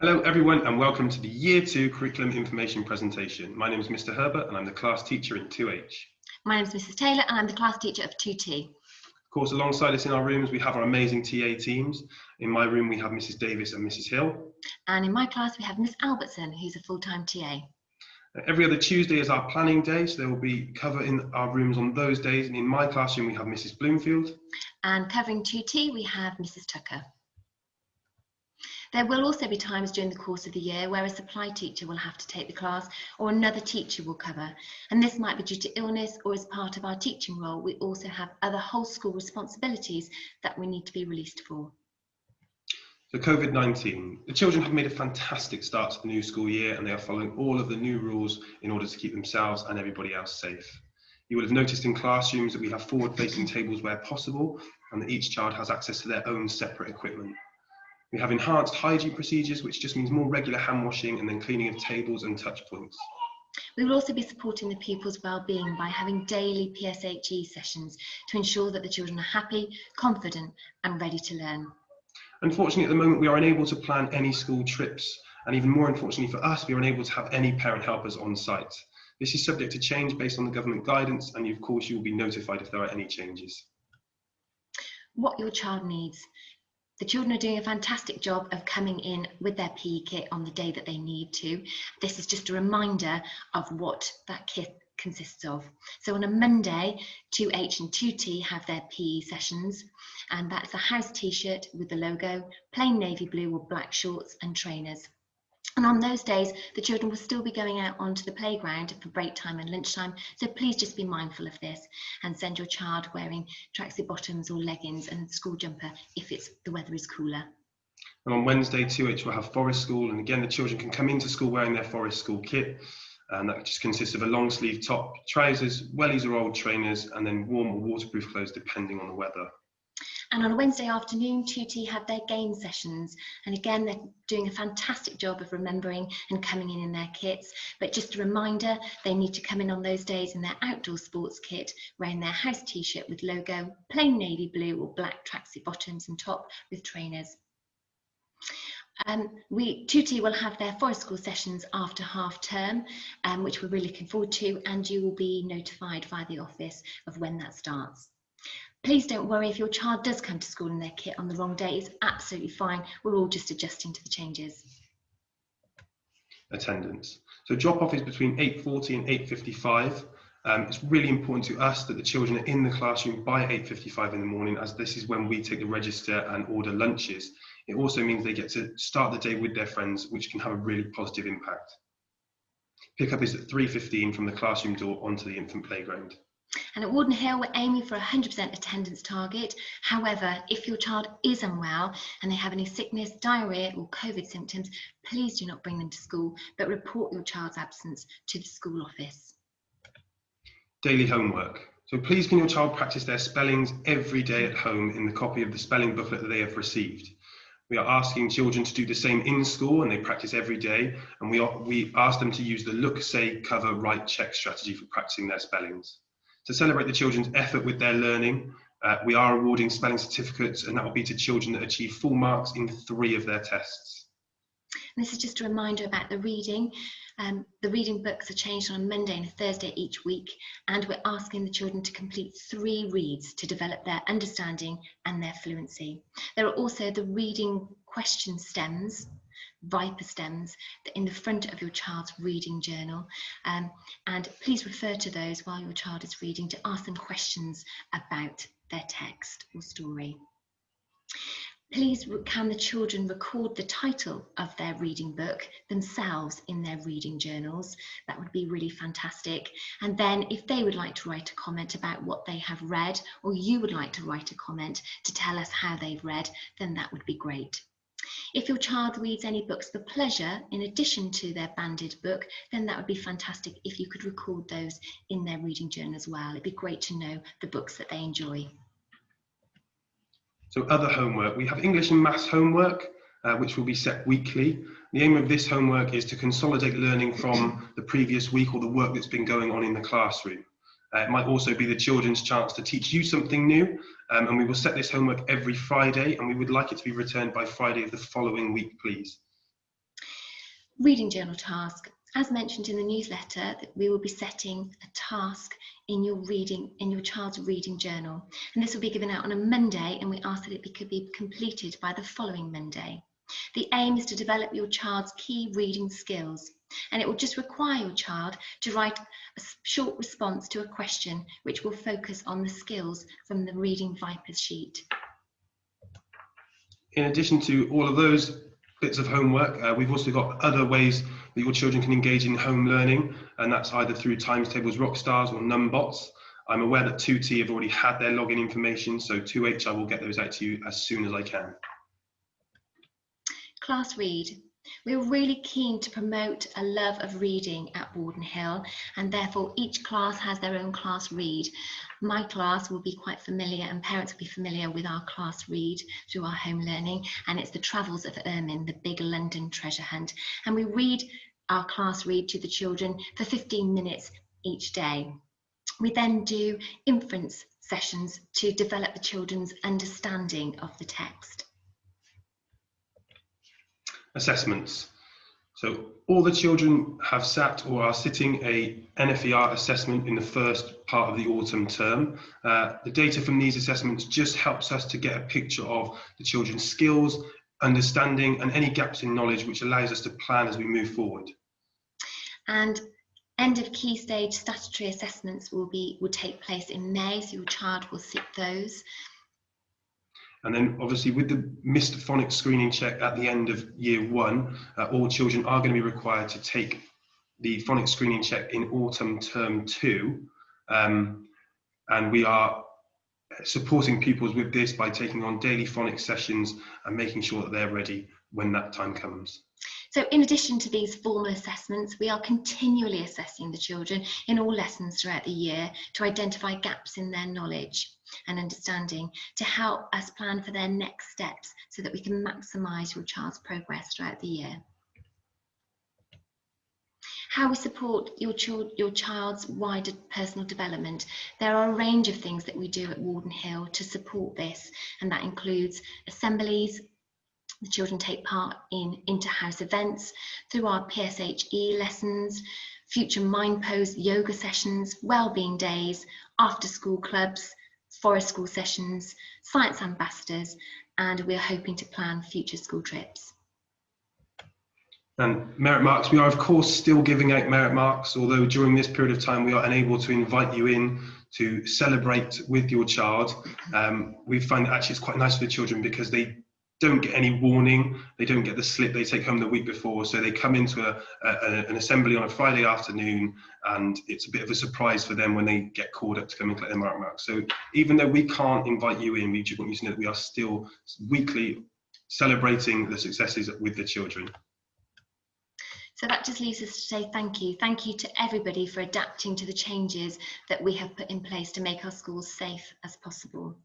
Hello everyone and welcome to the Year 2 Curriculum Information presentation. My name is Mr Herbert and I'm the class teacher in 2H. My name is Mrs Taylor and I'm the class teacher of 2T. Of course, alongside us in our rooms we have our amazing TA teams. In my room we have Mrs Davis and Mrs Hill. And in my class we have Miss Albertson, who's a full-time TA. Every other Tuesday is our planning day, so there will be cover in our rooms on those days. And in my classroom we have Mrs Bloomfield. And covering 2T we have Mrs Tucker. There will also be times during the course of the year where a supply teacher will have to take the class or another teacher will cover, and this might be due to illness or as part of our teaching role. We also have other whole school responsibilities that we need to be released for. So COVID-19, the children have made a fantastic start to the new school year and they are following all of the new rules in order to keep themselves and everybody else safe. You will have noticed in classrooms that we have forward-facing tables where possible and that each child has access to their own separate equipment. We have enhanced hygiene procedures, which just means more regular hand washing and then cleaning of tables and touch points. We will also be supporting the pupils' well-being by having daily PSHE sessions to ensure that the children are happy, confident and ready to learn. Unfortunately, at the moment, we are unable to plan any school trips, and even more unfortunately for us, we are unable to have any parent helpers on site. This is subject to change based on the government guidance, and of course you will be notified if there are any changes. What your child needs. The children are doing a fantastic job of coming in with their PE kit on the day that they need to. This is just a reminder of what that kit consists of. So on a Monday, 2H and 2T have their PE sessions, and that's a house t-shirt with the logo, plain navy blue or black shorts and trainers. And on those days, the children will still be going out onto the playground for break time and lunchtime, so please just be mindful of this and send your child wearing tracksuit bottoms or leggings and school jumper if the weather is cooler. And on Wednesday, 2H will have forest school, and again the children can come into school wearing their forest school kit, and that just consists of a long sleeve top, trousers, wellies or old trainers, and then warm or waterproof clothes depending on the weather. And on a Wednesday afternoon, 2T have their game sessions. And again, they're doing a fantastic job of remembering and coming in their kits. But just a reminder, they need to come in on those days in their outdoor sports kit, wearing their house t-shirt with logo, plain navy blue or black tracksuit bottoms and top with trainers. 2T will have their forest school sessions after half term, which we're really looking forward to, and you will be notified via the office of when that starts. Please don't worry if your child does come to school in their kit on the wrong day. It's absolutely fine. We're all just adjusting to the changes. Attendance. So drop-off is between 8:40 and 8:55. It's really important to us that the children are in the classroom by 8:55 in the morning, as this is when we take the register and order lunches. It also means they get to start the day with their friends, which can have a really positive impact. Pickup is at 3:15 from the classroom door onto the infant playground. And at Warden Hill, we're aiming for a 100% attendance target. However, if your child is unwell and they have any sickness, diarrhea or COVID symptoms, please do not bring them to school, but report your child's absence to the school office. Daily homework. So please can your child practice their spellings every day at home in the copy of the spelling booklet that they have received. We are asking children to do the same in school and they practice every day, and we ask them to use the look, say, cover, write, check strategy for practicing their spellings. To celebrate the children's effort with their learning, we are awarding spelling certificates, and that will be to children that achieve full marks in 3 of their tests. And this is just a reminder about the reading. The reading books are changed on a Monday and a Thursday each week, and we're asking the children to complete 3 reads to develop their understanding and their fluency. There are also the reading question stems, Viper stems, in the front of your child's reading journal, and please refer to those while your child is reading to ask them questions about their text or story. Please can the children record the title of their reading book themselves in their reading journals. That would be really fantastic. And then if they would like to write a comment about what they have read, or you would like to write a comment to tell us how they've read, then that would be great. If your child reads any books for pleasure in addition to their banded book, then that would be fantastic if you could record those in their reading journal as well. It'd be great to know the books that they enjoy. So other homework, we have English and Maths homework, which will be set weekly. The aim of this homework is to consolidate learning from the previous week or the work that's been going on in the classroom. It might also be the children's chance to teach you something new, and we will set this homework every Friday, and we would like it to be returned by Friday of the following week, please. Reading journal task. As mentioned in the newsletter, that we will be setting a task in your child's reading journal, and this will be given out on a Monday, and we ask that it could be completed by the following Monday. The aim is to develop your child's key reading skills, and it will just require your child to write a short response to a question which will focus on the skills from the Reading Vipers sheet. In addition to all of those bits of homework, we've also got other ways that your children can engage in home learning, and that's either through Times Tables Rockstars or Numbots. I'm aware that 2T have already had their login information, so 2H, I will get those out to you as soon as I can. Class Read. We're really keen to promote a love of reading at Warden Hill, and therefore each class has their own class read. My class will be quite familiar, and parents will be familiar with our class read through our home learning, and it's The Travels of Ermine, the big London treasure hunt. And we read our class read to the children for 15 minutes each day. We then do inference sessions to develop the children's understanding of the text. Assessments. So all the children have sat or are sitting a NFER assessment in the first part of the autumn term. The data from these assessments just helps us to get a picture of the children's skills, understanding, and any gaps in knowledge, which allows us to plan as we move forward. And end of key stage statutory assessments will take place in May, so your child will sit those. And then obviously with the missed phonics screening check at the end of year 1, all children are going to be required to take the phonics screening check in autumn term 2. And we are supporting pupils with this by taking on daily phonics sessions and making sure that they're ready when that time comes. So in addition to these formal assessments, we are continually assessing the children in all lessons throughout the year to identify gaps in their knowledge and understanding, to help us plan for their next steps so that we can maximise your child's progress throughout the year. How we support your child's wider personal development. There are a range of things that we do at Warden Hill to support this, and that includes assemblies. The children take part in inter-house events through our PSHE lessons, future MindPose yoga sessions, wellbeing days, after-school clubs, forest school sessions, science ambassadors, and we're hoping to plan future school trips. And merit marks, we are of course still giving out merit marks, although during this period of time we are unable to invite you in to celebrate with your child. We find that actually it's quite nice for the children because they don't get any warning, they don't get the slip they take home the week before, so they come into an assembly on a Friday afternoon, and it's a bit of a surprise for them when they get called up to come and collect their merit marks. So even though we can't invite you in, we just want you to know that we are still weekly celebrating the successes with the children. So that just leaves us to say thank you. Thank you to everybody for adapting to the changes that we have put in place to make our schools safe as possible.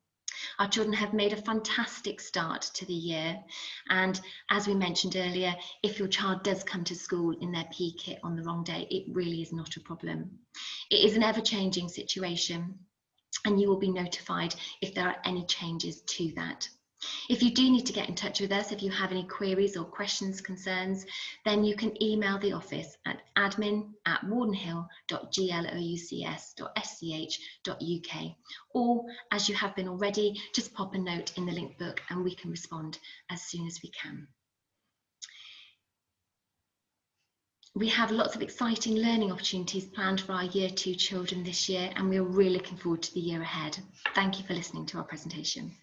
Our children have made a fantastic start to the year, and as we mentioned earlier, if your child does come to school in their PE kit on the wrong day, it really is not a problem. It is an ever-changing situation, and you will be notified if there are any changes to that. If you do need to get in touch with us, if you have any queries or questions, concerns, then you can email the office at admin@wardenhill.gloucs.sch.uk, or, as you have been already, just pop a note in the link book and we can respond as soon as we can. We have lots of exciting learning opportunities planned for our Year 2 children this year, and we're really looking forward to the year ahead. Thank you for listening to our presentation.